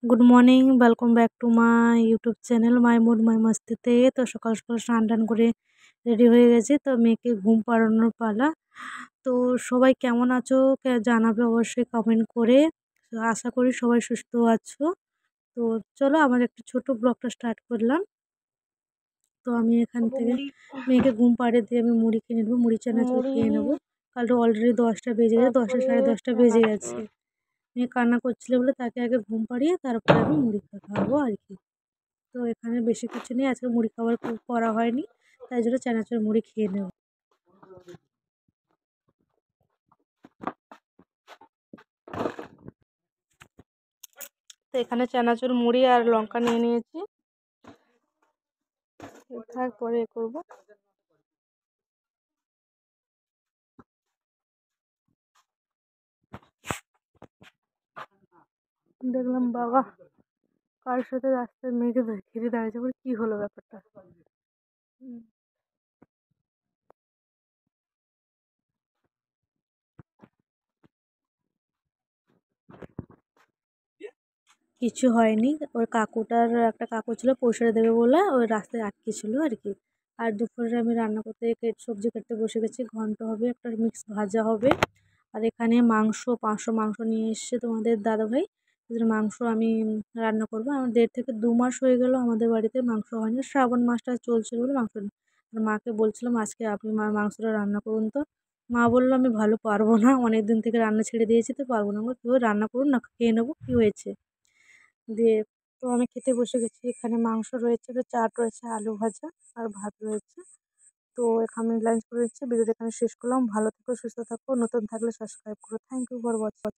Good morning, welcome back to my YouTube channel my mood my মাস্তিতে। তো সকাল সকাল স্নান টান করে রেডি হয়ে গেছি, তো মেয়েকে ঘুম পাড়ানোর পালা। তো সবাই কেমন আছো জানাবে অবশ্যই কমেন্ট করে। তো আশা করি সবাই সুস্থ আছো। তো চলো আমার একটা ছোট ব্লগটা স্টার্ট করলাম। তো আমি এখান থেকে মেয়েকে ঘুম পাড়িয়ে দিয়ে আমি মুড়ি কিনে নেবো, মুড়ি চানাচুর খেয়ে নেবো। কালটা অলরেডি 10টা বেজে গেছে, 10টা সাড়ে 10টা বেজে গেছে। মেয়ে কান্না করছিল বলে তাকে আগে ঘুম পাড়িয়ে তারপরে আমি মুড়ি খাওয়াবো আর কি। তো এখানে বেশি কিছু নেই, আজকে মুড়ি খাবার করা হয়নি, তাই জন্য চানাচুর মুড়ি খেয়ে নেব। তো এখানে চানাচুর মুড়ি আর লঙ্কা নিয়ে নিয়েছি, তারপরে করবো। দেখলাম বাবা কার সাথে রাস্তায় মেঘে ঘিরে দাঁড়িয়েছে, বলে কি হলো ব্যাপারটা। কিছু হয়নি, ওর কাকুটার একটা কাকু ছিল পয়সা দেবে বলে ওই রাস্তায় আটকে ছিল আর কি। আর দুপুরে আমি রান্না করতে সবজি কাটতে বসে গেছি, ঘন্ট হবে, একটা মিক্স ভাজা হবে। আর এখানে মাংস 500 মাংস নিয়ে এসছে তোমাদের দাদাভাই, মাংস আমি রান্না করবো। আমার 1.5 থেকে 2 মাস হয়ে গেল আমাদের বাড়িতে মাংস হয়নি, শ্রাবণ মাসটা চলছিল বলে মাংস নেই। আর মাকে বলছিলাম আজকে আপনি মাংসটা রান্না করুন। তো মা বললো আমি ভালো পারবো না, অনেক দিন থেকে রান্না ছেড়ে দিয়েছি, তো পারবো না। আমার কেউ রান্না করুন না, খেয়ে নেবো, কী হয়েছে দিয়ে। তো আমি খেতে বসে গেছি, এখানে মাংস রয়েছে, চাট রয়েছে, আলু ভাজা আর ভাত রয়েছে। তো এখানে লাঞ্চ করে দিচ্ছি, ভিডিওটা এখানে শেষ করলাম। ভালো থেকো, সুস্থ থাকো, নতুন থাকলে সাবস্ক্রাইব করো। Thank you for watching.